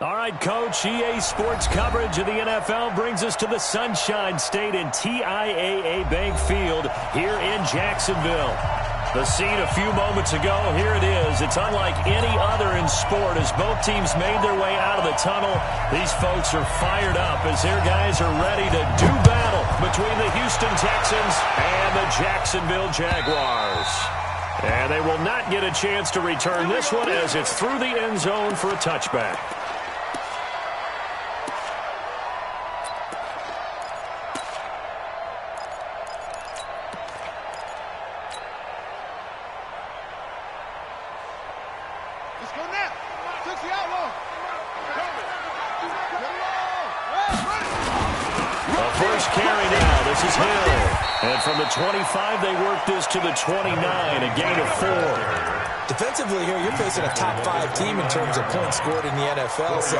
All right, Coach, EA Sports coverage of the NFL brings us to the Sunshine State in TIAA Bank Field here in Jacksonville. The scene a few moments ago, here it is. It's unlike any other in sport as both teams made their way out of the tunnel. These folks are fired up as their guys are ready to do battle between the Houston Texans and the Jacksonville Jaguars. And they will not get a chance to return this one as it's through the end zone for a touchback. And from the 25, they work this to the 29, a gain of 4. Defensively here, you're facing a top 5 team in terms of points scored in the NFL. So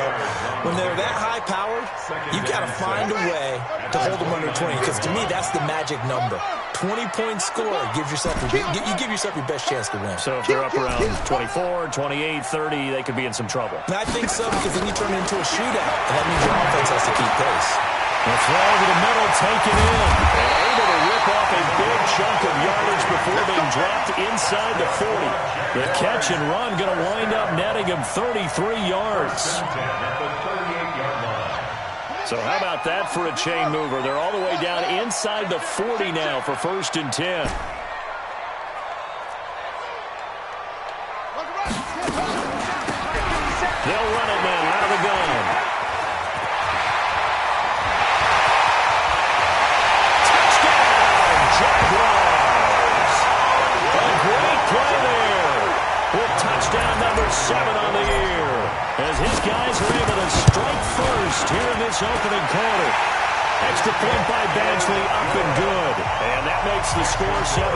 when they're that high-powered, you've got to find a way to hold them under 20. Because to me, that's the magic number. 20 points scored gives yourself you give yourself your best chance to win. So if they're up around 24, 28, 30, they could be in some trouble. And I think so, because then you turn it into a shootout, and that means your offense has to keep pace. The throw over the middle, taken in, and able to rip off a big chunk of yardage before being dropped inside the 40. The catch and run going to wind up netting him 33 yards. So how about that for a chain mover? They're all the way down inside the 40 now for 1st and 10. They'll run it now out of the gun. Jaguars. A great play there with touchdown number 7 on the year as his guys are able to strike first here in this opening quarter. Extra point by Badgley up and good. And that makes the score 7-0.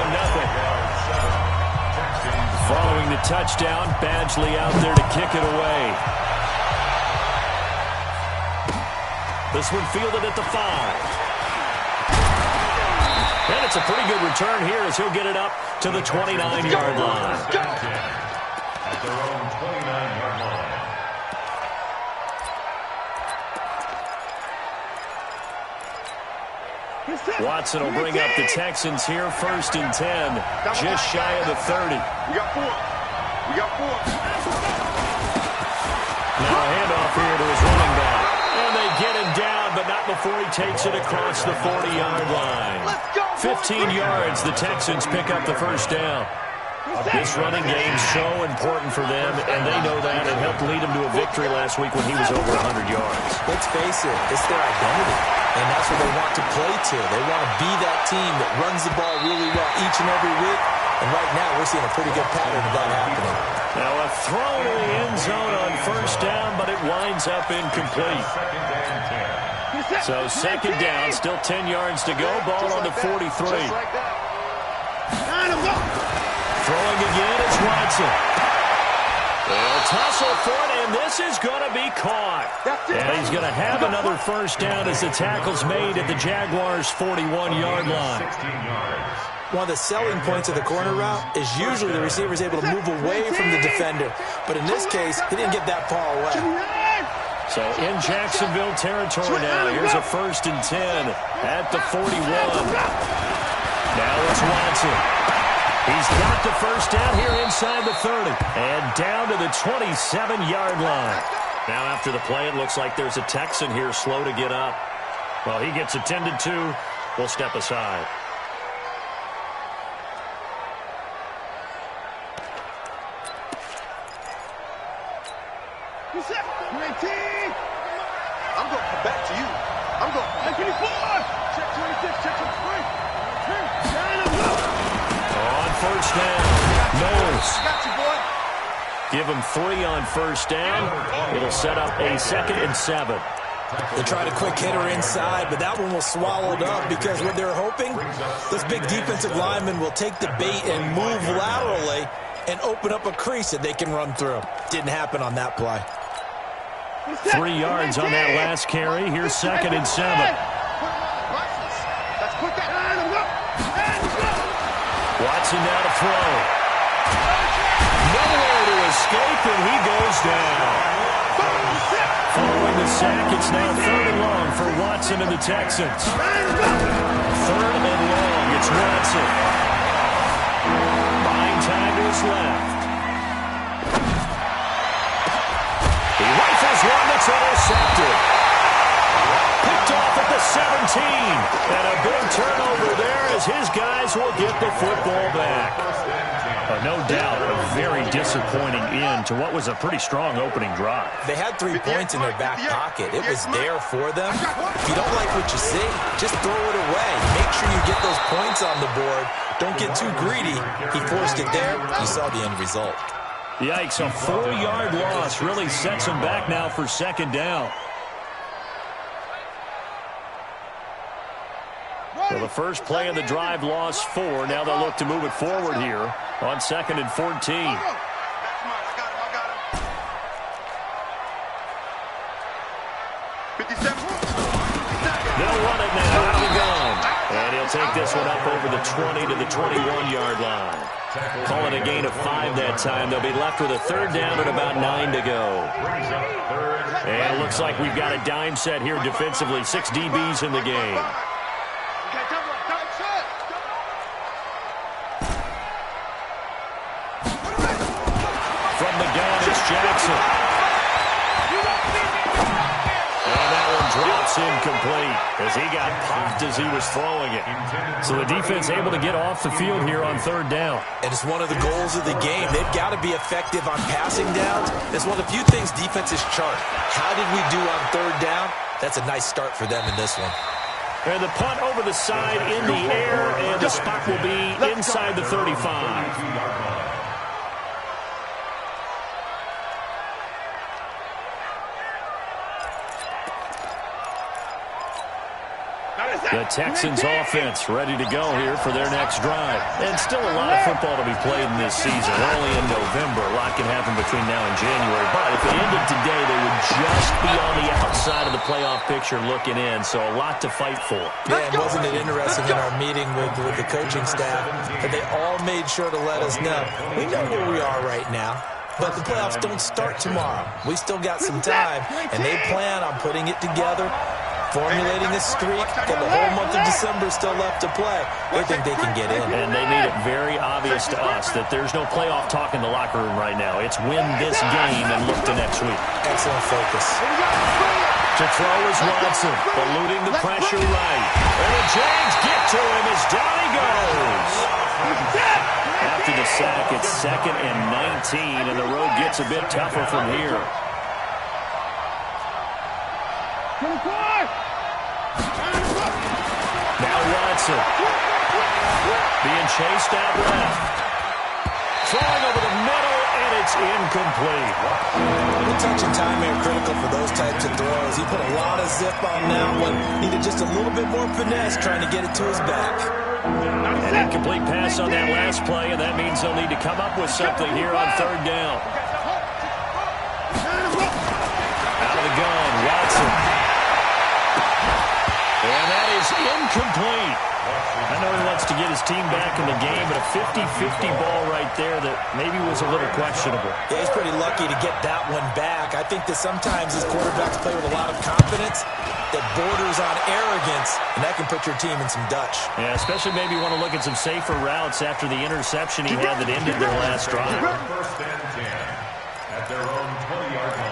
Following the touchdown, Badgley out there to kick it away. This one fielded at the 5. And it's a pretty good return here as he'll get it up to the 29-yard line. At their own 29-yard line. Watson will bring up the Texans here, 1st and 10, just shy of the 30. We got 4. Now a handoff here to his running back. And they get him down, but not before he takes it across the 40-yard line. 15 yards, the Texans pick up the 1st down. This running game's so important for them, and they know that. It helped lead them to a victory last week when he was over 100 yards. Let's face it, it's their identity, and that's what they want to play to. They want to be that team that runs the ball really well each and every week, and right now we're seeing a pretty good pattern of that happening. Now a throw to the end zone on 1st down, but it winds up incomplete. So 2nd down, still 10 yards to go. Ball on the 43. Throwing again is Watson. They'll tussle for it, and this is going to be caught. And he's going to have another 1st down as the tackle's made at the Jaguars' 41-yard line. One of the selling points of the corner route is usually the receiver is able to move away from the defender. But in this case, he didn't get that far away. So in Jacksonville territory now. Here's a 1st and 10 at the 41. Now it's Watson. He's got the 1st down here inside the 30. And down to the 27-yard line. Now after the play, it looks like there's a Texan here slow to get up. Well, he gets attended to. We'll step aside. I'm going back to you. I'm going. Check 24. Check 26. Check 23. On 1st down, Knowles. Got you, boy. Give him 3 on 1st down. It'll set up a 2nd and 7. They tried a quick hitter inside, but that one was swallowed up because what they're hoping, this big defensive lineman will take the bait and move laterally and open up a crease that they can run through. Didn't happen on that play. 3 yards on that last carry. Here's 2nd and 7. Watson now to throw. Nowhere to escape, and he goes down. Following the sack, it's now 3rd and long for Watson and the Texans. 3rd and long, it's Watson. Buying time to his left. He rifles one that's intercepted. Picked off at the 17. And a big turnover there as his guys will get the football back. No doubt a very disappointing end to what was a pretty strong opening drive. They had 3 points in their back pocket. It was there for them. If you don't like what you see, just throw it away. Make sure you get those points on the board. Don't get too greedy. He forced it there. You saw the end result. Yikes, a 4-yard loss really sets him back now for 2nd down. Well, the first play of the drive lost 4. Now they'll look to move it forward here on 2nd and 14. That's mine. I got him. 57. They'll run it now out of the gun. And he'll take this one up over the 20 to the 21-yard line. Calling a gain of 5 that time. They'll be left with a 3rd down and about 9 to go. And it looks like we've got a dime set here defensively. 6 DBs in the game. From the gun, it's Jackson. And that one drops incomplete as he got popped as he was throwing it. So the defense able to get off the field here on 3rd down. And it's one of the goals of the game. They've got to be effective on passing downs. It's one of the few things defenses chart. How did we do on 3rd down? That's a nice start for them in this one. And the punt over the side in the air, and the spot will be inside the 35. The Texans offense ready to go here for their next drive. And still a lot of football to be played in this season. We're only in November. A lot can happen between now and January. But if it ended today, they would just be on the outside of the playoff picture looking in. So a lot to fight for. Yeah, and wasn't it interesting in our meeting with the coaching staff that they all made sure to let us know, we know where we are right now, but the playoffs don't start tomorrow. We still got some time, and they plan on putting it together, formulating a streak, got the whole month of December still left to play. They think they can get in. And they made it very obvious to us that there's no playoff talk in the locker room right now. It's win this game and look to next week. Excellent focus. To throw is Watson, eluding the pressure right. And the Jags get to him as down he goes. After the sack, it's 2nd and 19, and the road gets a bit tougher from here. Now Watson being chased out left. Throwing over the middle, and it's incomplete. The touch and time are critical for those types of throws. He put a lot of zip on that one. Needed just a little bit more finesse trying to get it to his back. An incomplete pass on that last play, and that means they'll need to come up with something here on 3rd down. Out of the gun, Watson. And that is incomplete. I know he wants to get his team back in the game, but a 50-50 ball right there that maybe was a little questionable. Yeah, he's pretty lucky to get that one back. I think that sometimes his quarterbacks play with a lot of confidence that borders on arrogance, and that can put your team in some Dutch. Yeah, especially maybe you want to look at some safer routes after the interception he had that ended their last drive. 1st and 10 at their own 20-yard line.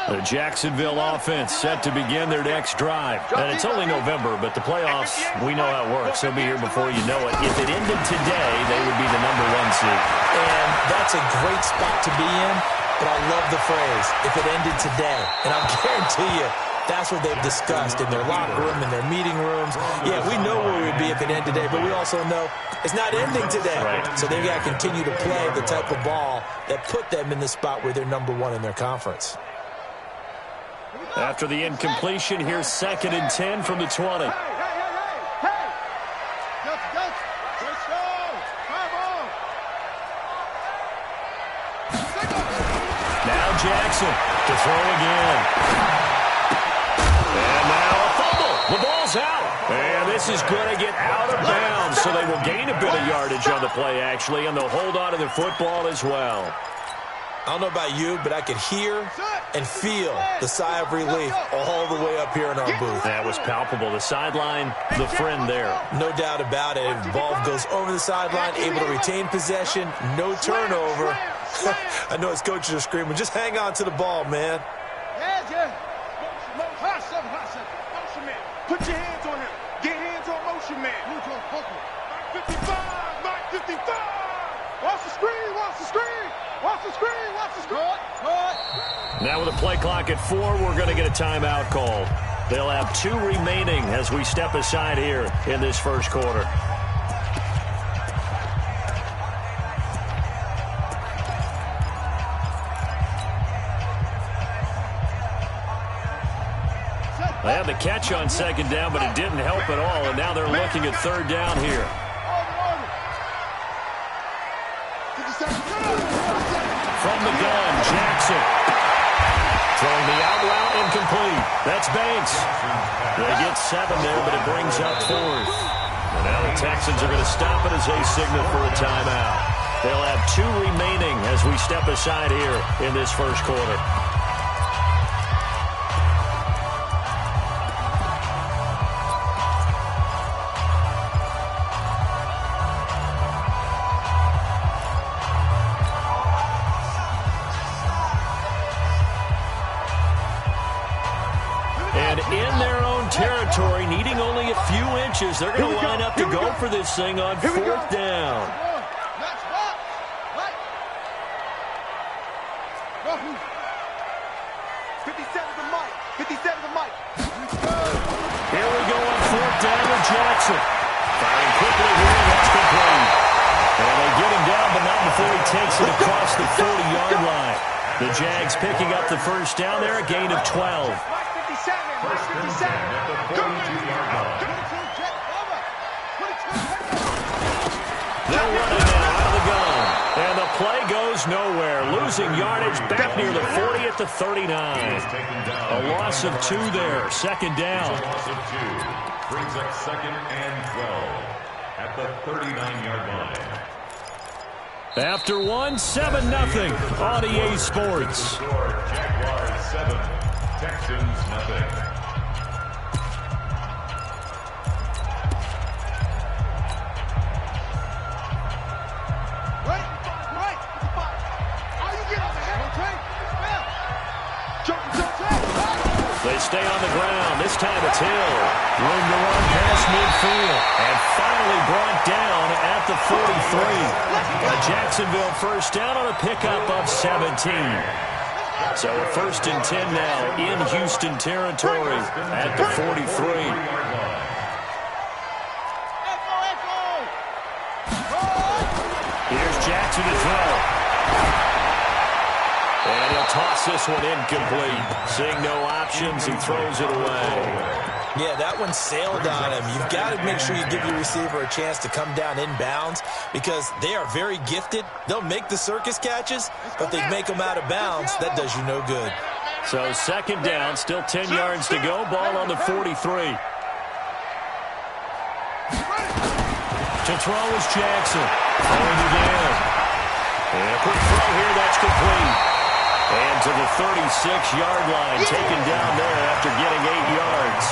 The Jacksonville offense set to begin their next drive. And it's only November, but the playoffs, we know how it works. They'll be here before you know it. If it ended today, they would be the #1 seed. And that's a great spot to be in, but I love the phrase, if it ended today. And I'll guarantee you, that's what they've discussed in their locker room, in their meeting rooms. Yeah, we know where we'd be if it ended today, but we also know it's not ending today. Right. So they've got to continue to play the type of ball that put them in the spot where they're #1 in their conference. After the incompletion, here's 2nd and 10 from the 20. Now Jackson to throw again. And now a fumble. The ball's out. And this is going to get out of bounds, so they will gain a bit of yardage on the play, actually, and they'll hold on to the football as well. I don't know about you, but I could hear and feel the sigh of relief all the way up here in our booth. That was palpable. The sideline, the friend there. No doubt about it. If the ball goes over the sideline, able to retain possession, no turnover. I know his coaches are screaming, just hang on to the ball, man. Motion man. Put your hands on him. Get hands on motion man. 55, Mike 55. Watch the screen, watch the screen. Watch the screen, watch the screen. Now with a play clock at 4, we're going to get a timeout call. They'll have 2 remaining as we step aside here in this first quarter. They had the catch on second down, but it didn't help at all, and now they're looking at third down here. From the gun, Jackson. Throwing the out route, incomplete. That's Banks. They get 7 there, but it brings up 4th. And now the Texans are going to stop it as they signal for a timeout. They'll have 2 remaining as we step aside here in this first quarter. In their own territory, needing only a few inches. They're going to line up to go for this thing on 4th down. 57 to Mike. 57 to Mike. Here we go on 4th down with Jackson. Firing quickly here. That's complete. And they get him down, but not before he takes it across the 40-yard line. The Jags picking up the first down there, a gain of 12. First and 10 at the 42-yard line. They're running now out of the gun. And the play goes nowhere. Losing yardage back near the 40 at the 39. A loss of 2 there. Second down. A loss of 2. Brings up second and 12 at the 39-yard line. After 1, 7-0 on EA Sports. Jaguars 7, Texans 0. They stay on the ground. This time it's Hill. Room to run past midfield. And finally brought down at the 43. A Jacksonville first down on a pickup of 17. So a 1st and 10 now in Houston territory at the 43. Here's Jackson to throw. And he'll toss this one incomplete. Seeing no options, he throws it away. Yeah, that one sailed on him. You've got to make sure you give your receiver a chance to come down inbounds because they are very gifted. They'll make the circus catches, but they make them out of bounds. That does you no good. So second down, still 10 yards to go. Ball on the 43. To throw is Jackson. Throwing again. And a quick throw here, that's complete. And to the 36-yard line, taken down there after getting 8 yards.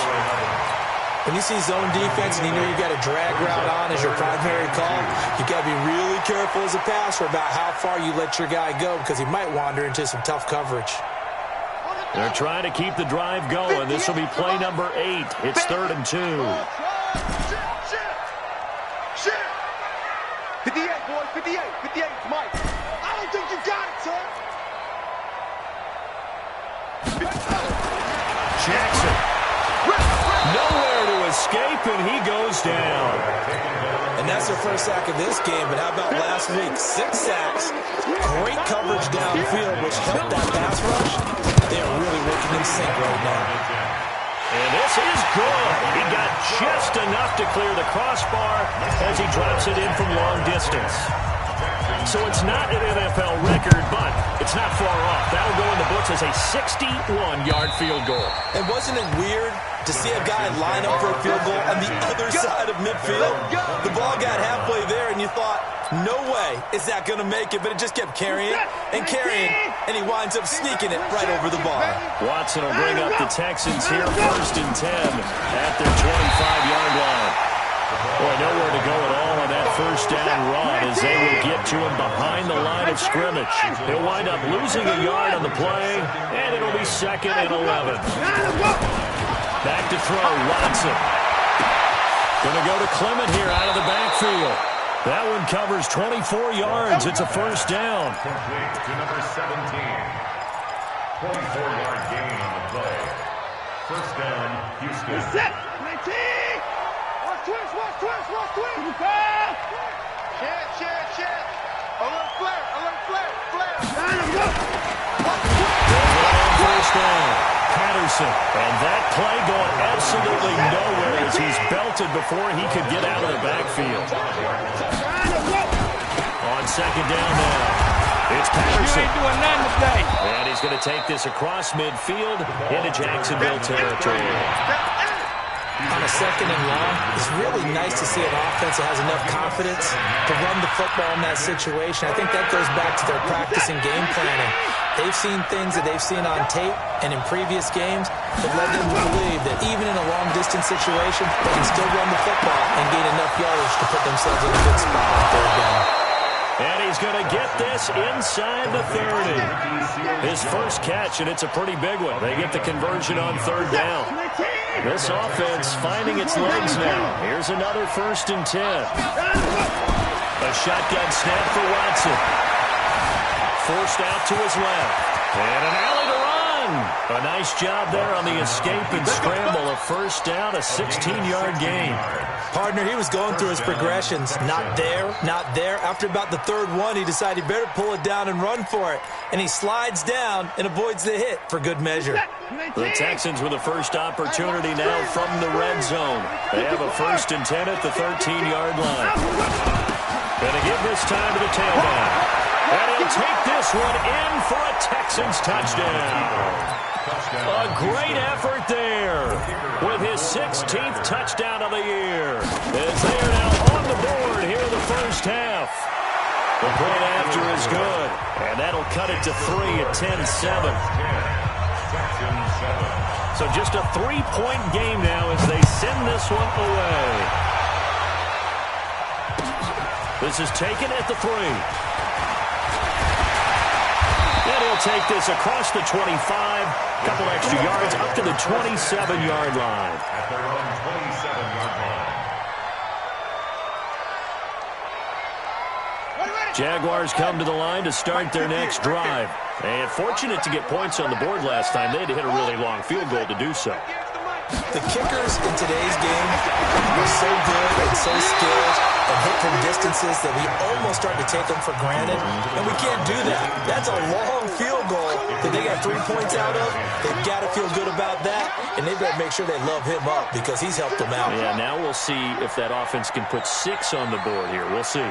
When you see zone defense and you know you've got a drag route on as your primary call, you've got to be really careful as a passer about how far you let your guy go because he might wander into some tough coverage. They're trying to keep the drive going. This will be play number 8. It's 3rd and 2. 58, boys, 58, 58, Mike. I don't think you got it, son. Jackson. Nowhere to escape, and he goes down. And that's their first sack of this game, but how about last week? 6 sacks, great coverage downfield, which helped that pass rush. They are really working in sync right now. And this is good. He got just enough to clear the crossbar as he drops it in from long distance. So it's not an NFL record, but it's not far off. That'll go in the books as a 61-yard field goal. And wasn't it weird to see a guy line up for a field goal on the other side of midfield? The ball got halfway there, and and you thought, no way is that going to make it, but it just kept carrying and carrying, and he winds up sneaking it right over the bar. Watson will bring up the Texans here, 1st and 10 at their 25-yard line. Boy, nowhere to go at all on that first down run as they will get to him behind the line of scrimmage. He'll wind up losing a yard on the play, and it'll be 2nd and 11. Back to throw, Watson. Going to go to Clement here out of the backfield. That one covers 24 yards. It's a first down. Complete to number 17. 24-yard gain on the play. First down, Houston. Set. 19. Watch twist. Check. Alert flare. First down, Patterson. And that play going absolutely nowhere as he's belted before he could get out of the backfield. On 2nd down now, it's Patterson. You ain't doing nothing today. And he's going to take this across midfield into Jacksonville territory. On a 2nd and long, it's really nice to see an offense that has enough confidence to run the football in that situation. I think that goes back to their practice and game planning. They've seen things that they've seen on tape and in previous games that led them to believe that even in a long-distance situation, they can still run the football and gain enough yardage to put themselves in a good spot on 3rd down. And he's going to get this inside the 30. His first catch, and it's a pretty big one. They get the conversion on 3rd down. This offense finding its legs now. Here's another 1st and 10. A shotgun snap for Watson. Forced out to his left. And an alley to run. A nice job there on the escape and scramble. A first down, a 16-yard gain. Partner, he was going through his progressions. Not there. After about the 3rd one, he decided he better pull it down and run for it. And he slides down and avoids the hit for good measure. The Texans with a first opportunity now from the red zone. They have a 1st and 10 at the 13-yard line. Gonna give this time to the tailback. And he'll take this one in for a Texans touchdown. A great effort there with his 16th touchdown of the year. As they are now on the board here in the first half. The point after is good. And that'll cut it to 3 at 10-7. So just a 3-point game now as they send this one away. This is taken at the 3. And he'll take this across the 25. Couple extra yards up to the 27-yard line. At their own 27-yard line. Jaguars come to the line to start their next drive. And fortunate to get points on the board last time. They had to hit a really long field goal to do so. The kickers in today's game are so good and so skilled and hit from distances that we almost start to take them for granted, and we can't do that. That's a long field goal that they got 3 points out of. They've got to feel good about that, and they better make sure they love him up because he's helped them out. Yeah, now we'll see if that offense can put 6 on the board here. We'll see.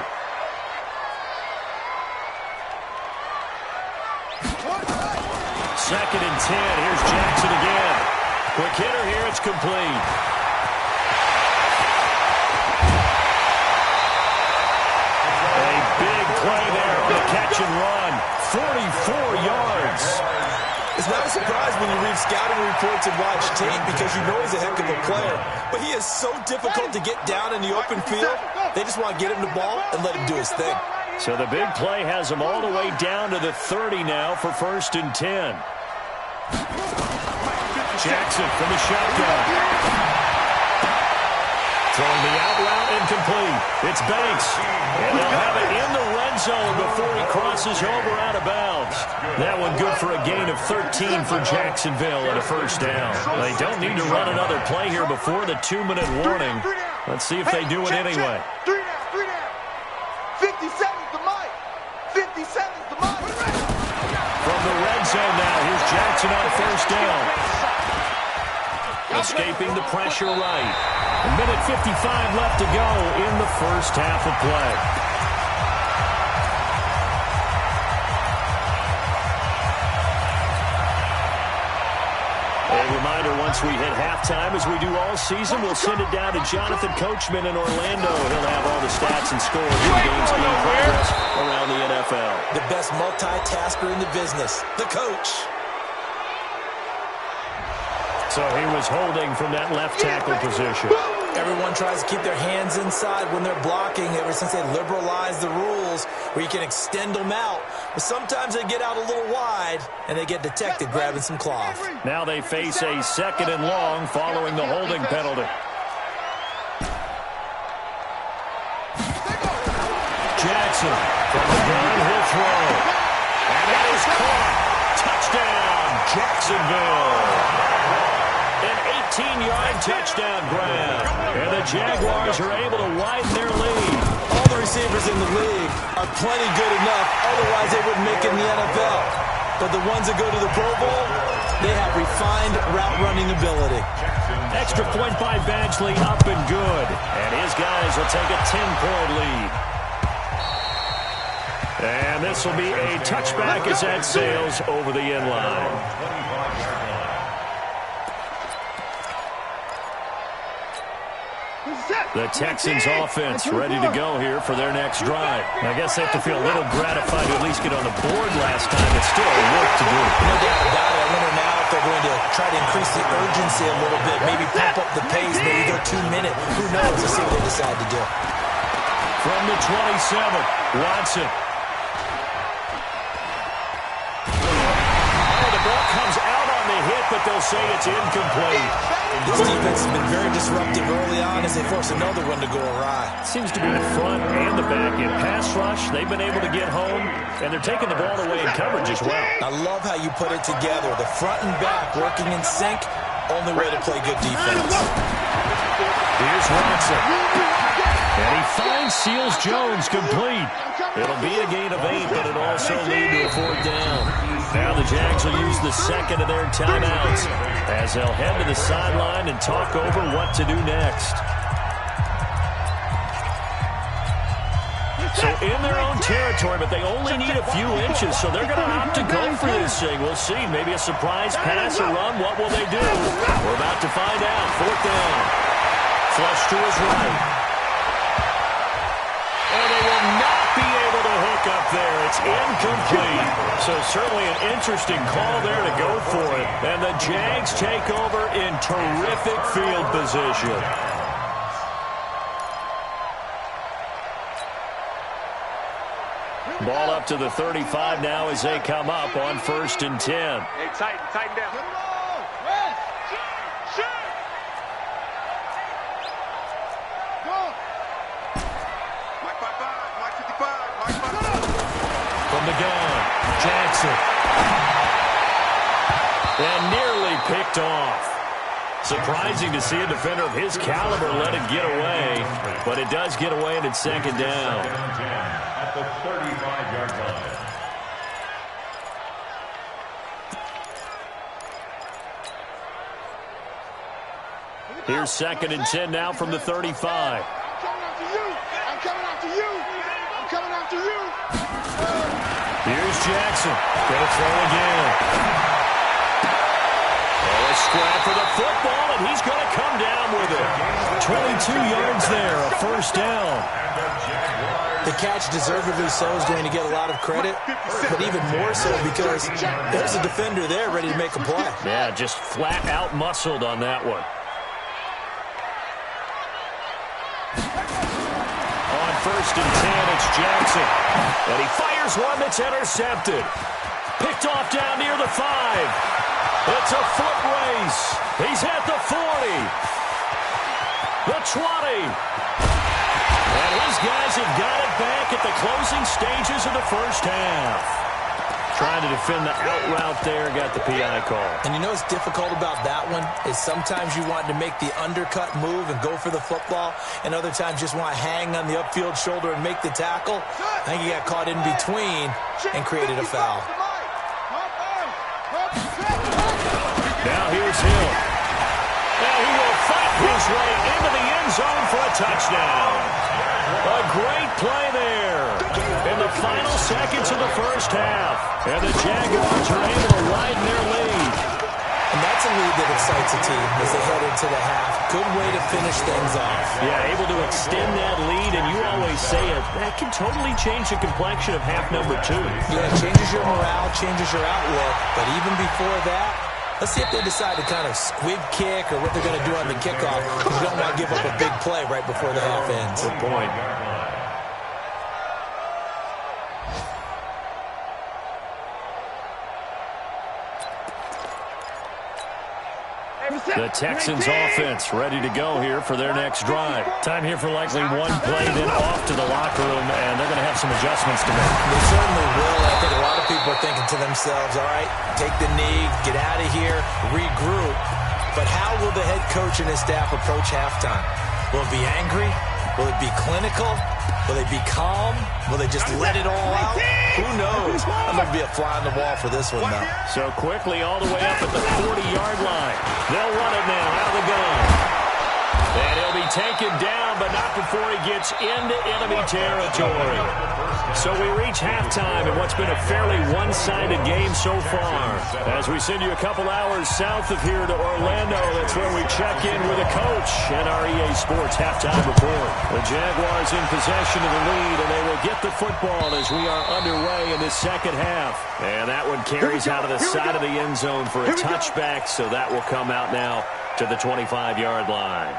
Second and 10. Here's Jackson again. Quick hitter here. It's complete. A big play there on the catch and run. 44 yards. It's not a surprise when you read scouting reports and watch tape because you know he's a heck of a player. But he is so difficult to get down in the open field. They just want to get him the ball and let him do his thing. So the big play has him all the way down to the 30 now for 1st and 10. Jackson from the shotgun. Throwing the out route incomplete. It's Banks. And they'll have it in the red zone before he crosses over out of bounds. That one good for a gain of 13 for Jacksonville and a first down. They don't need to run another play here before the 2-minute warning. Let's see if they do it anyway. 3 down. 50 seconds to Mike. 50 seconds to Mike. From the red zone now, here's Jackson on first down. Escaping the pressure right. A minute 55 left to go in the first half of play. A reminder, once we hit halftime, as we do all season, we'll send it down to Jonathan Coachman in Orlando. He'll have all the stats and scores from games in progress around the NFL. The best multitasker in the business, the coach. So he was holding from that left tackle position. Everyone tries to keep their hands inside when they're blocking ever since they liberalized the rules where you can extend them out. But sometimes they get out a little wide and they get detected grabbing some cloth. Now they face a 2nd and long following the holding penalty. Jackson from the gun, he'll throw. And that is caught. Touchdown, Jacksonville. An 18-yard touchdown grab. And the Jaguars are able to widen their lead. All the receivers in the league are plenty good enough. Otherwise, they wouldn't make it in the NFL. But the ones that go to the Pro Bowl, they have refined route-running ability. Extra point by Badgley, up and good. And his guys will take a 10-point lead. And this will be a touchback as that sails over the end line. The Texans offense ready to go here for their next drive. I guess they have to feel a little gratified to at least get on the board last time. It's still work to do. No doubt about it. I wonder now if they're going to try to increase the urgency a little bit, maybe pump up the pace, maybe go 2 minute. Who knows? Let's see what they decide to do. From the 27, Watson. The ball comes out on the hit, but they'll say it's incomplete. This defense has been very disruptive early on as they force another one to go awry. Seems to be the front and the back in pass rush. They've been able to get home, and they're taking the ball away in coverage as well. I love how you put it together. The front and back working in sync. Only way to play good defense. Here's Watson. And he finds Seals Jones complete. It'll be a gain of 8, but it'll also lead to a 4th down. Now the Jags will use the second of their timeouts as they'll head to the sideline and talk over what to do next. So in their own territory, but they only need a few inches, so they're going to opt to go for this thing. We'll see. Maybe a surprise pass or run. What will they do? We're about to find out. 4th down. Flush to his right. And they will not be able to hook up there. It's incomplete. So certainly an interesting call there to go for it. And the Jags take over in terrific field position. Ball up to the 35 now as they come up on 1st and 10. Hey, tighten down. From the gun, Jackson. And nearly picked off. Surprising to see a defender of his caliber let it get away, but it does get away and it's 2nd down. At the 35-yard line. Here's 2nd and 10 now from the 35. I'm coming after you. I'm coming after you. Here's Jackson. Gonna throw again. Oh, a scrap for the football, and he's going to come down with it. 22 yards there, a 1st down. The catch, deservedly so, is going to get a lot of credit, but even more so because there's a defender there ready to make a play. Yeah, just flat out muscled on that one. On 1st and 10, it's Jackson. And he fires one that's intercepted. Picked off down near the 5. It's a foot race. He's at the 40. The 20. And his guys have got it back at the closing stages of the 1st half. Trying to defend the out route there, got the PI call. And you know what's difficult about that one is sometimes you want to make the undercut move and go for the football, and other times just want to hang on the upfield shoulder and make the tackle. I think he got caught in between and created a foul. Now here's Hill. And he will fight his way into the end zone for a touchdown. A great play there in the final seconds of the 1st half. And the Jaguars are able to widen their lead. And that's a lead that excites a team as they head into the half. Good way to finish things off. Yeah, able to extend that lead, and you always say it, that can totally change the complexion of half number 2. Yeah, it changes your morale, changes your outlook. But even before that, let's see if they decide to kind of squib kick or what they're going to do on the kickoff, because you don't want to give up a big play right before the half ends. Good point. The Texans offense ready to go here for their next drive. Time here for likely one play, then off to the locker room, and they're going to have some adjustments to make. They certainly will. I think a lot of people are thinking to themselves, all right, take the knee, get out of here, regroup. But how will the head coach and his staff approach halftime? Will it be angry? Will it be clinical? Will they be calm? Will they just let it all out? Who knows? I'm going to be a fly on the wall for this one, though. So quickly all the way up at the 40-yard line. They'll run it now out of the gun. And he'll be taken down, but not before he gets into enemy territory. So we reach halftime in what's been a fairly one-sided game so far. As we send you a couple hours south of here to Orlando, that's where we check in with a coach and our EA Sports halftime report. The Jaguars in possession of the lead, and they will get the football as we are underway in this second half. And that one carries out of the side of the end zone for a touchback, so that will come out now to the 25-yard line.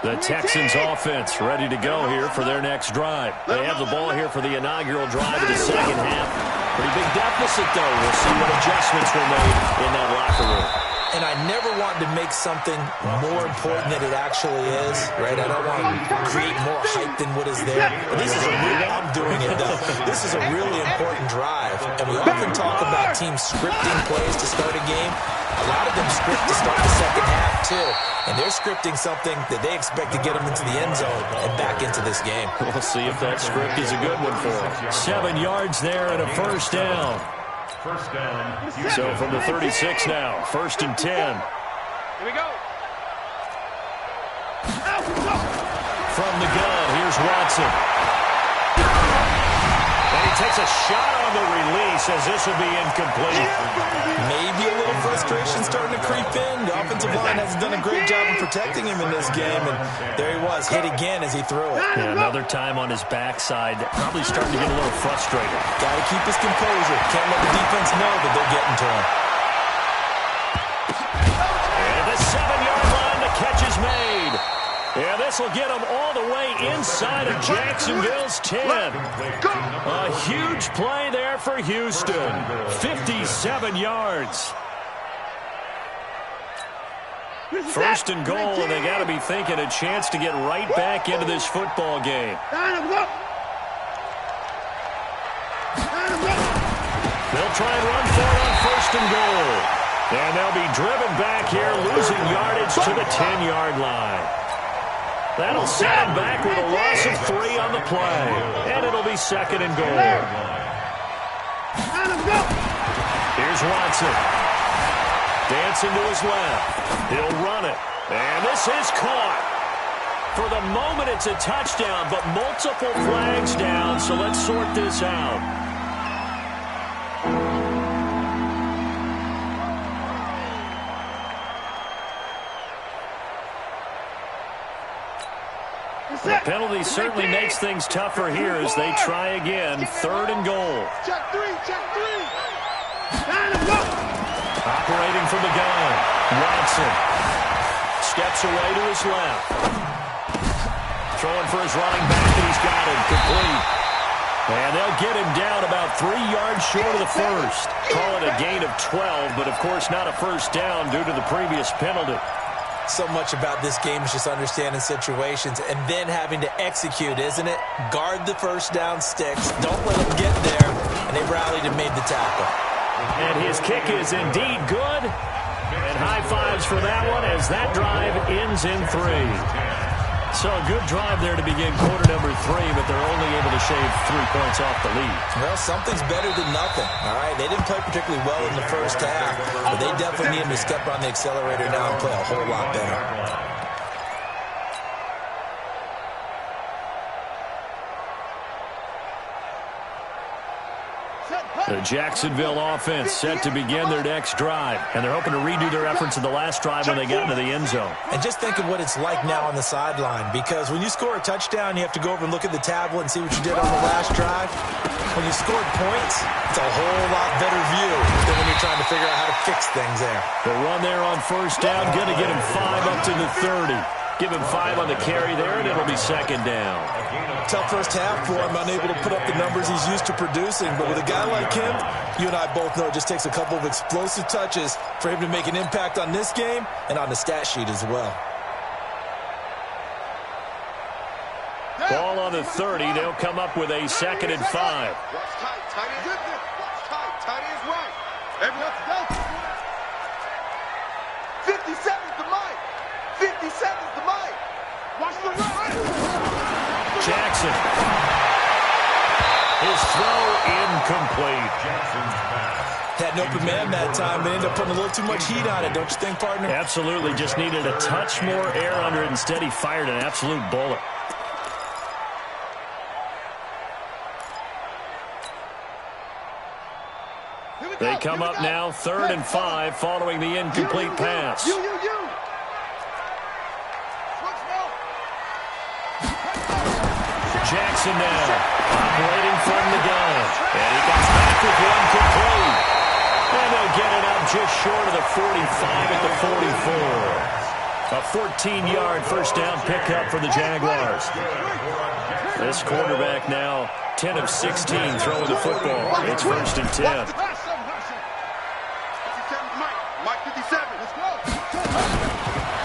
The Texans offense ready to go here for their next drive. They have the ball here for the inaugural drive of the second half. Pretty big deficit, though. We'll see what adjustments were made in that locker room. And I never want to make something more important than it actually is, right? I don't want to create more hype than what is there. But this is I'm doing it, though. This is a really important drive. And we often talk about teams scripting plays to start a game. A lot of them script to start the second half, too. And they're scripting something that they expect to get them into the end zone and back into this game. We'll see if that script is a good one for them. 7 yards there and a first down. First down. So from the 36 now, 1st and 10. Here we go. From the gun, here's Watson. And he takes a shot on the release as this will be incomplete. Maybe a little frustration starting to creep in. The offensive line hasn't done a great job of protecting him in this game. And there he was, hit again as he threw it. Yeah, another time on his backside. Probably starting to get a little frustrated. Got to keep his composure. Can't let the defense know that they're getting to him. And the 7-yard line, the catch is made. Yeah, this will get them all the way inside of Jacksonville's 10. A huge play there for Houston. 57 yards. 1st and goal, and they got to be thinking a chance to get right back into this football game. They'll try and run for it on 1st and goal. And they'll be driven back here, losing yardage to the 10-yard line. That'll set him back with a loss of 3 on the play. And it'll be 2nd and goal. Here's Watson. Dancing to his left. He'll run it. And this is caught. For the moment, it's a touchdown, but multiple flags down, so let's sort this out. The penalty certainly makes things tougher here as they try again. 3rd and goal. Check three. Operating from the gun. Watson steps away to his left. Throwing for his running back, and he's got him complete. And they'll get him down about 3 yards short of the first. Call it a gain of 12, but of course not a first down due to the previous penalty. So much about this game is just understanding situations and then having to execute, isn't it? Guard the first down sticks. Don't let them get there. And they rallied and made the tackle. And his kick is indeed good. And high fives for that one as that drive ends in 3. So a good drive there to begin quarter number 3, but they're only able to shave 3 points off the lead. Well, something's better than nothing, all right? They didn't play particularly well in the first half, but they definitely need to step on the accelerator now and play a whole lot better. The Jacksonville offense set to begin their next drive, and they're hoping to redo their efforts in the last drive when they got into the end zone. And just think of what it's like now on the sideline, because when you score a touchdown, you have to go over and look at the tablet and see what you did on the last drive. When you scored points, it's a whole lot better view than when you're trying to figure out how to fix things there. The run there on first down, going to get him 5 up to the 30. Give him 5 on the carry there, and it'll be second down. Tough first half for him, unable to put up the numbers he's used to producing. But with a guy like him, you and I both know it just takes a couple of explosive touches for him to make an impact on this game and on the stat sheet as well. Ball on the 30. They'll come up with a 2nd and 5. Watch tight. Tight is good. Watch tight. Tight is right. Everyone's go. 57's the mic. 57's the mic. Watch the run. Jackson. His throw incomplete. Had an open man that time, but ended up putting a little too much heat on it, don't you think, partner? Absolutely. Just needed a touch more air under it. Instead, he fired an absolute bullet. They come up now 3rd and 5 following the incomplete pass. Jackson now operating from the gun. And he comes back with one complete. And they'll get it up just short of the 45 at the 44. A 14-yard first down pickup for the Jaguars. This quarterback now 10 of 16 throwing the football. It's 1st and 10.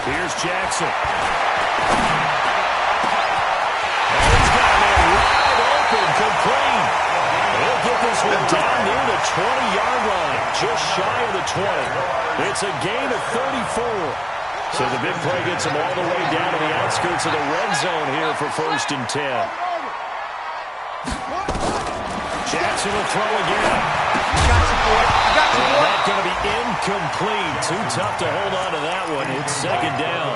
Here's Jackson. Complete. He'll get this one down near the 20-yard line, just shy of the 20. It's a gain of 34. So the big play gets him all the way down to the outskirts of the red zone here for 1st and 10. Jackson will throw again. That's going to be incomplete. Too tough to hold on to that one. It's 2nd down.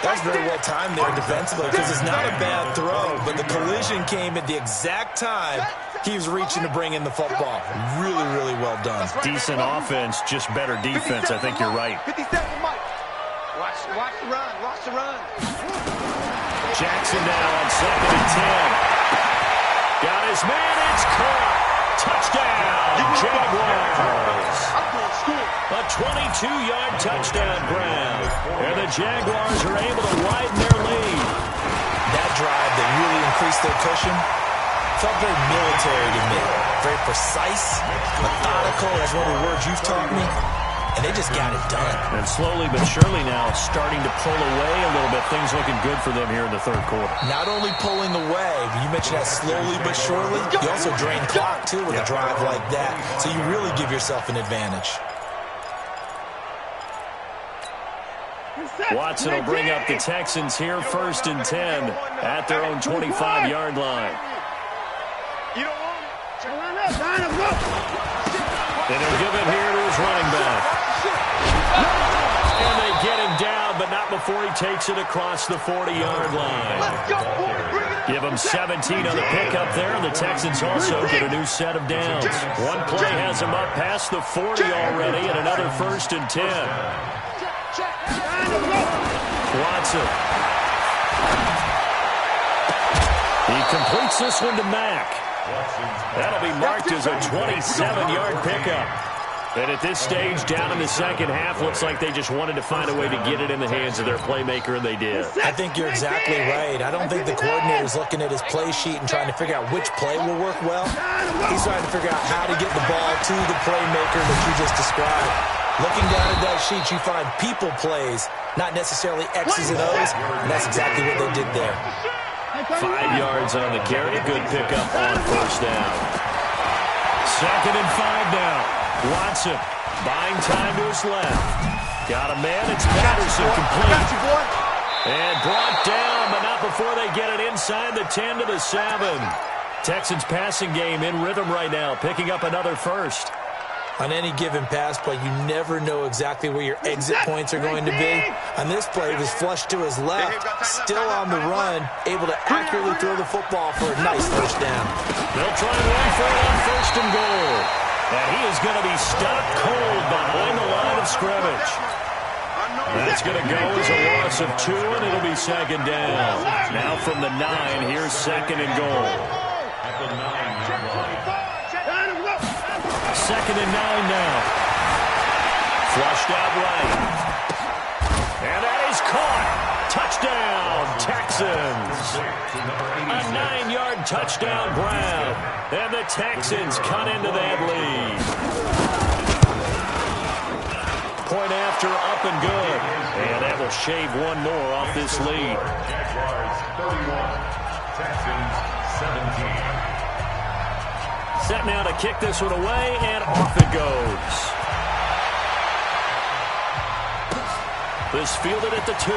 That was very well timed there defensively, because it's not a bad throw, but the collision came at the exact time he was reaching to bring in the football. Really, really well done. Decent offense, just better defense. I think you're right. Watch the run. Watch the run. Jackson now on 2nd and 10. Got his man. It's caught. Touchdown, Jaguars. A 22-yard touchdown grab. And the Jaguars are able to widen their lead. That drive that really increased their cushion felt very military to me. Very precise, methodical. That's one of the words you've taught me. And they just got it done. And slowly but surely now starting to pull away a little bit. Things looking good for them here in the 3rd quarter. Not only pulling away, but you mentioned that slowly but surely. You also drain clock, too, with a drive like that. So you really give yourself an advantage. Watson will bring up the Texans here 1st and 10 at their own 25-yard line. And he'll give it here to his running back. And they get him down, but not before he takes it across the 40-yard line. Give him 17 on the pickup there, and the Texans also get a new set of downs. One play has him up past the 40 already, and another 1st and 10. Watson. He completes this one to Mack. That'll be marked as a 27-yard pickup. And at this stage, down in the second half, looks like they just wanted to find a way to get it in the hands of their playmaker, and they did. I think you're exactly right. I don't think the coordinator's looking at his play sheet and trying to figure out which play will work well. He's trying to figure out how to get the ball to the playmaker that you just described. Looking down at that sheet, you find people plays, not necessarily X's and O's, and that's exactly what they did there. 5 yards on the carry. Good pickup on first down. 2nd and 5 now. Watson buying time to his left. Got a man. It's Patterson complete. And brought down, but not before they get it inside the 10 to the 7. Texans passing game in rhythm right now, picking up another first. On any given pass play, you never know exactly where your exit points are going to be. On this play, it was flushed to his left, still on the run, able to accurately throw the football for a nice first down. They'll try and run for it on first and goal. And he is going to be stopped cold behind the line of scrimmage. That's going to go as a loss of 2, and it'll be second down. Now from the 9, here's second and goal. At the 9-yard line. Second and 9 now. Flushed out right. And that is caught. Touchdown, Texans. A 9-yard touchdown grab. And the Texans cut into that lead. Point after, up and good. And that will shave one more off this lead. Jaguars 31, Texans 17. Set now to kick this one away, and off it goes. This fielded at the 2.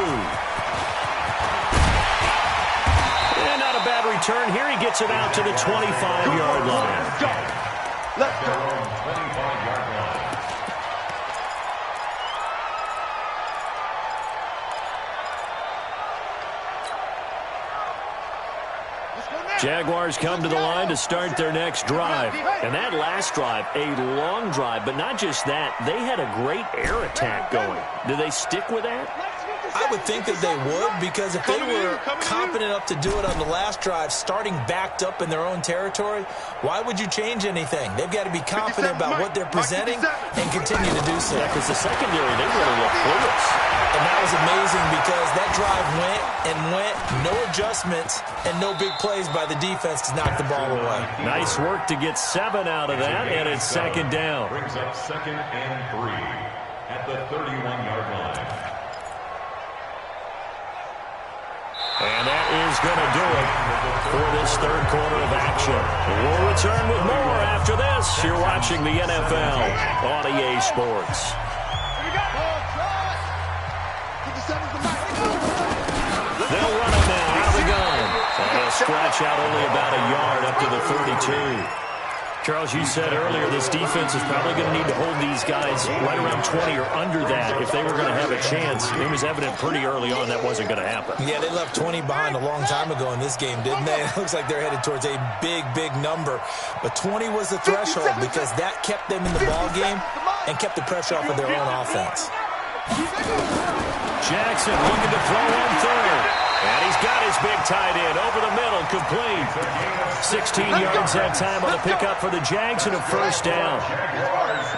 And not a bad return here. He gets it out to the 25-yard line. Let's go. 25-yard line. Jaguars come to the line to start their next drive. And that last drive, a long drive, but not just that. They had a great air attack going. Do they stick with that? I would think that they would, because if they were confident enough to do it on the last drive, starting backed up in their own territory, why would you change anything? They've got to be confident about what they're presenting and continue to do so. Yeah, because the secondary, they really look clueless. And that was amazing because that drive went and went, no adjustments, and no big plays by the defense to knock the ball away. Nice work to get 7 out of that, and it's second down. Brings up second and 3 at the 31-yard line. And that is going to do it for this third quarter of action. We'll return with more after this. You're watching the NFL on EA Sports. They'll run it now out of the gun. And they'll stretch out only about a yard up to the 32. Charles, you said earlier this defense is probably going to need to hold these guys right around 20 or under that if they were going to have a chance. It was evident pretty early on that wasn't going to happen. Yeah, they left 20 behind a long time ago in this game, didn't they? It looks like they're headed towards a big, big number. But 20 was the threshold because that kept them in the ball game and kept the pressure off of their own offense. Jackson looking to throw on third. And he's got his big tight end over the middle, complete. 16 yards that time on the pickup for the Jags and a first down.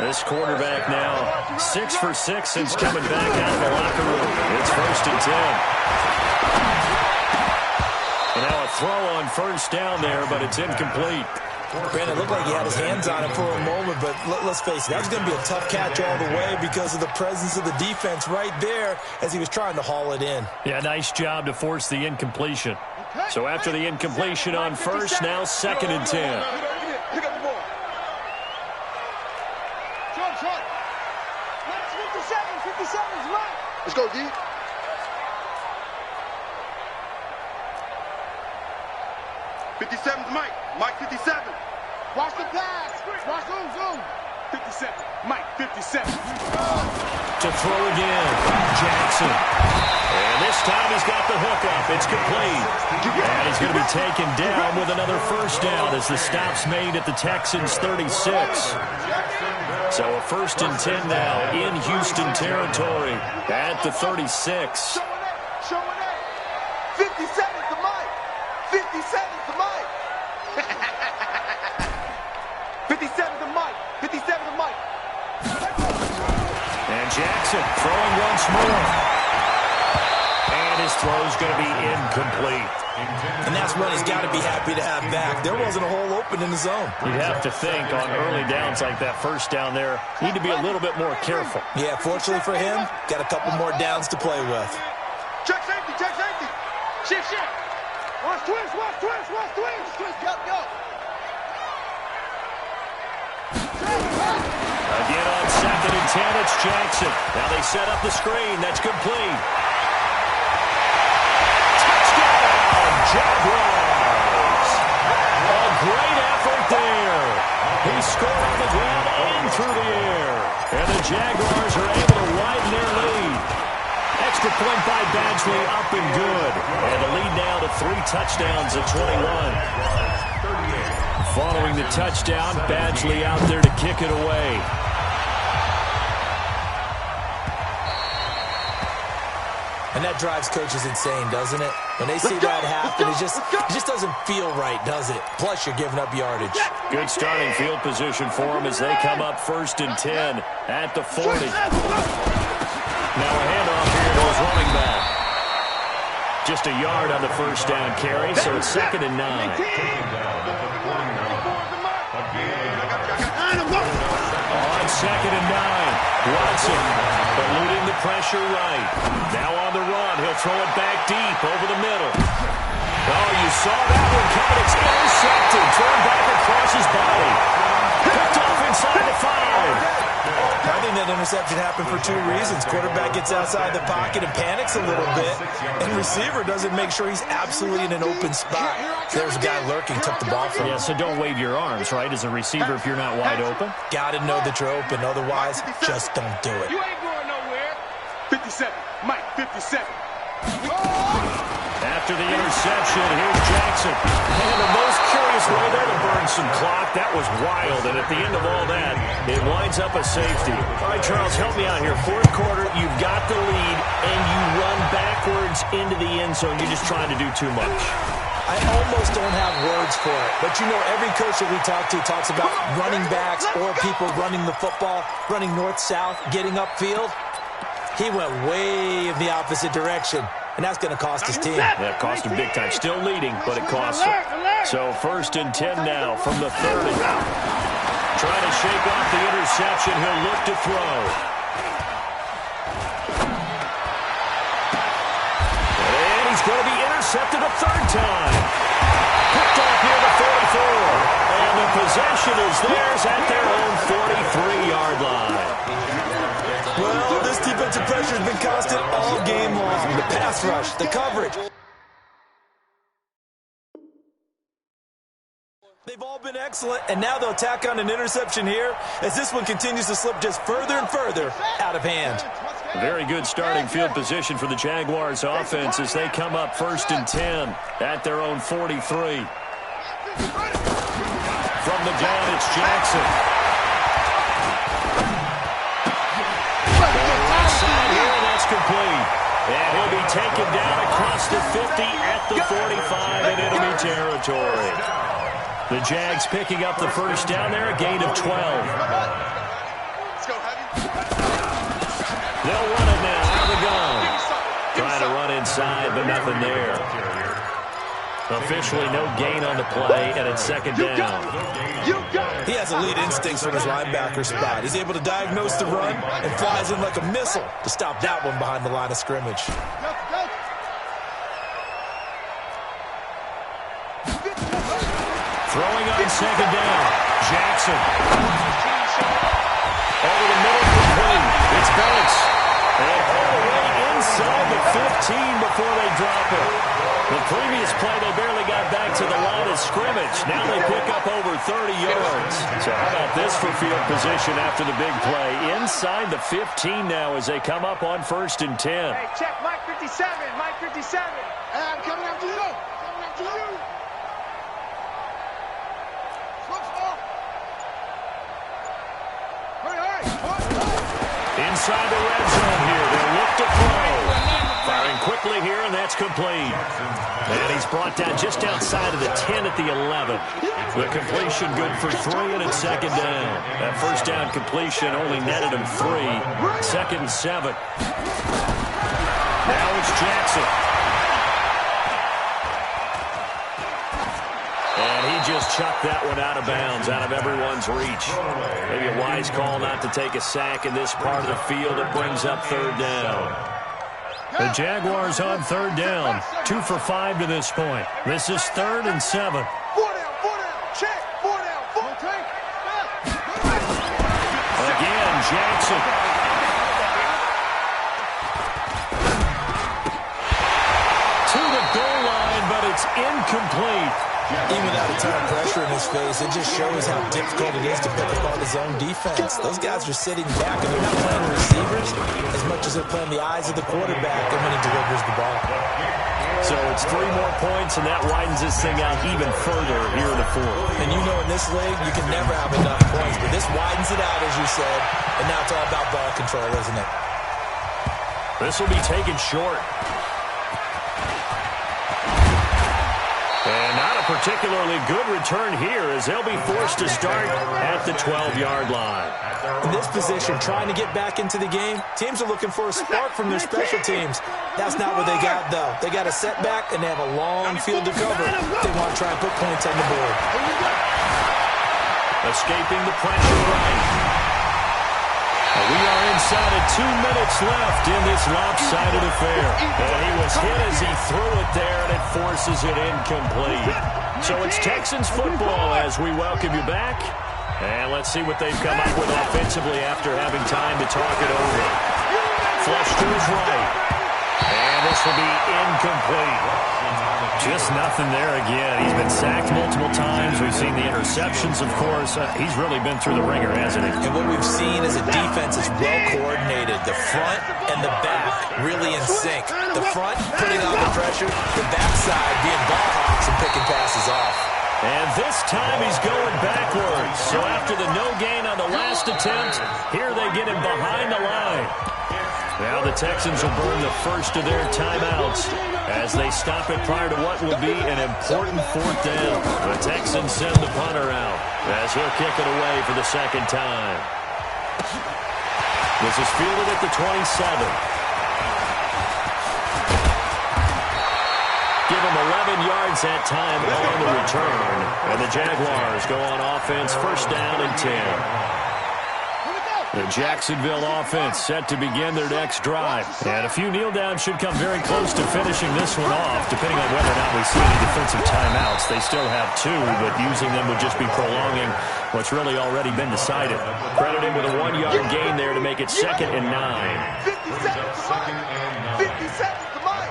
This quarterback now 6 for 6 since coming back out of the locker room. It's first and 10. And now a throw on first down there, but it's incomplete. Brandon, it looked like he had his hands on it for a moment, but let's face it, that was going to be a tough catch all the way because of the presence of the defense right there as he was trying to haul it in. Yeah, nice job to force the incompletion. So after the incompletion on first, now second and 10. Pick up the ball. Short. 57 is mine. Let's go, D. Mike 57. Watch the pass. Watch zoom. 57. Mike 57. To throw again. Jackson. And this time he's got the hook up. It's complete. And he's going to be taken down with another first down as the stop's made at the Texans 36. So a first and 10 now in Houston territory at the 36. Showing it. 57 to Mike. 57 to Mike. 57 to Mike. 57 to Mike. And Jackson throwing once more. And his throw's going to be incomplete. And that's one he's got to be happy to have back. There wasn't a hole open in the zone. You'd have to think on early downs like that first down there, need to be a little bit more careful. Yeah, fortunately for him, got a couple more downs to play with. Check safety. Shift. Watch twist. Go. Again on second and 10, it's Jackson. Now they set up the screen. That's complete. Jaguars. A great effort there. He scored on the ground and through the air. And the Jaguars are able to widen their lead. Extra point by Badgley, up and good. And the lead now to 3 touchdowns at 21. Following the touchdown, Badgley out there to kick it away. And that drives coaches insane, doesn't it? When they see that happen, it just doesn't feel right, does it? Plus, you're giving up yardage. Good starting field position for them as they come up 1st and 10 at the 40. Now a handoff here to his running back. Just a yard on the first down carry, so it's 2nd and 9. On 2nd and 9, Watson eluding the pressure right. Now on the run, he'll throw it back deep over the middle. Oh, you saw that one coming. It's intercepted, turned back across his body. Picked off inside the 5. I think that interception happened for 2 reasons. Quarterback gets outside the pocket and panics a little bit, and receiver doesn't make sure he's absolutely in an open spot. There's a guy lurking, took the ball from him. Yeah, so don't wave your arms, right, as a receiver if you're not wide open. Got to know that you're open, otherwise, just don't do it. You ain't going nowhere. 57, Mike, 57. After the interception, here's Jackson. And the most curious way there to burn some clock. That was wild, and at the end of all that, it winds up a safety. All right, Charles, help me out here. 4th quarter, you've got the lead, and you run backwards into the end zone. You're just trying to do too much. I almost don't have words for it, but you know every coach that we talk to talks about running backs or people running the football, running north-south, getting upfield. He went way in the opposite direction, and that's going to cost his team. Yeah, it cost him big time. Still leading, but it costs him. So 1st and 10 now from the 30. Trying to shake off the interception. He'll look to throw. And he's going to be intercepted a 3rd time. Picked off near the 44. And the possession is theirs at their own 43-yard line. Well, this defensive pressure has been constant all game long. The pass rush, the coverage. They've all been excellent, and now they'll tack on an interception here as this one continues to slip just further and further out of hand. Very good starting field position for the Jaguars offense as they come up 1st and 10 at their own 43. From the gun, it's Jackson. Complete. And he'll be taken down across the 50 at the 45 in enemy territory. The Jags picking up the 1st down there, a gain of 12. They'll run it now out of the gun. Trying to run inside, but nothing there. Officially no gain on the play, and it's 2nd down. He has elite instincts from his linebacker spot. He's able to diagnose the run and flies in like a missile to stop that one behind the line of scrimmage. Throwing on 2nd down. Jackson. Over the middle complete. It's Banks. And all the way inside the 15 before they drop it. The previous play, they barely got back to the line of scrimmage. Now they pick up over 30 yards. So how about this for field position after the big play? Inside the 15 now as they come up on 1st and 10. Hey, check Mike 57, Mike 57. Hey, I'm coming after you. Coming after you. Inside the red zone here. They'll look to throw. Firing quickly here, and that's complete. And he's brought down just outside of the 10 at the 11. The completion good for 3, and it's 2nd down. That 1st down completion only netted him 3. 2nd and 7. Now it's Jackson. And he just chucked that one out of bounds, out of everyone's reach. Maybe a wise call not to take a sack in this part of the field. It brings up 3rd down. The Jaguars on 3rd down. 2 for 5 to this point. This is 3rd and 7. 4 down, check, 4 down, 4 tank. Again, Jackson. To the goal line, but it's incomplete. Even without a ton of pressure in his face, it just shows how difficult it is to pick apart his own defense. Those guys are sitting back, and they're not playing the receivers as much as they're playing the eyes of the quarterback and when he delivers the ball. So it's 3 more points, and that widens this thing out even further here in the fourth. And you know in this league, you can never have enough points, but this widens it out, as you said, and now it's all about ball control, isn't it? This will be taken short. And not a particularly good return here as they'll be forced to start at the 12-yard line. In this position, trying to get back into the game, teams are looking for a spark from their special teams. That's not what they got, though. They got a setback, and they have a long field to cover. They want to try and put points on the board. Escaping the pressure right. We are inside of 2 minutes left in this lopsided affair. And he was hit as he threw it there, and it forces it incomplete. So it's Texans football as we welcome you back. And let's see what they've come up with offensively after having time to talk it over. Flush to his right. And this will be incomplete. Just nothing there again. He's been sacked multiple times. We've seen the interceptions, of course. He's really been through the ringer, hasn't he? And what we've seen is a defense that's well-coordinated. The front and the back really in sync. The front putting on the pressure, the backside being ball hawks and picking passes off. And this time he's going backwards. So after the no gain on the last attempt, here they get him behind the line. Now the Texans will burn the first of their timeouts as they stop it prior to what will be an important 4th down. The Texans send the punter out as he'll kick it away for the second time. This is fielded at the 27. Give him 11 yards that time on the return. And the Jaguars go on offense, 1st down and 10. The Jacksonville offense set to begin their next drive. And a few kneel downs should come very close to finishing this one off, depending on whether or not we see any defensive timeouts. They still have 2, but using them would just be prolonging what's really already been decided. Credited with a 1-yard gain there to make it 2nd and 9. 50 seconds to mine. 50 seconds to mine.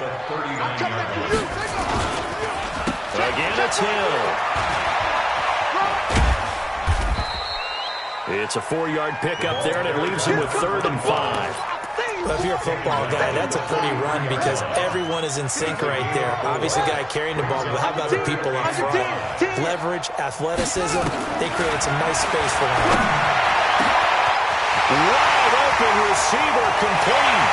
I'm coming after you. Again, it's Hill. It's a 4-yard pickup there, and it leaves him with 3rd and 5. Well, if you're a football guy, that's a pretty run because everyone is in sync right there. Obviously, the guy carrying the ball, but how about the people up front? Leverage, athleticism, they created some nice space for him. Wide open receiver complete.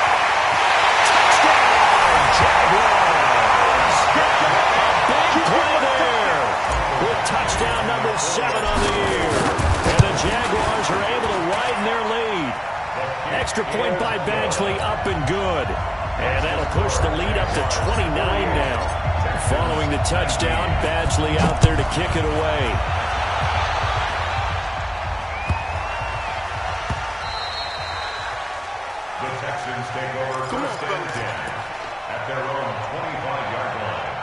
Touchdown, Jaguars. A big play there with touchdown number 7 on the year. And the Jaguars are able to widen their lead. Extra point by Badgley up and good. And that'll push the lead up to 29 now. Following the touchdown, Badgley out there to kick it away. The Texans take over 1st and 10 at their own 25-yard line.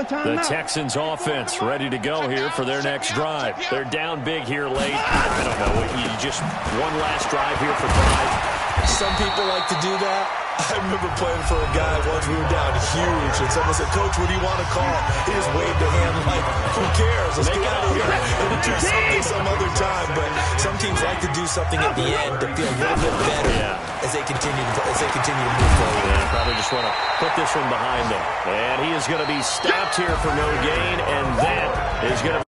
The Texans offense ready to go here for their next drive. They're down big here late. I don't know. You just one last drive here for pride. Some people like to do that. I remember playing for a guy once. We were down huge, and someone said, "Coach, what do you want to call?" He just waved a hand like, "Who cares? Let's get out of here and do something some other time." But some teams like to do something at the end to feel a little bit better as they continue to move forward. Yeah, probably just want to put this one behind them. And he is going to be stopped here for no gain, and that is going to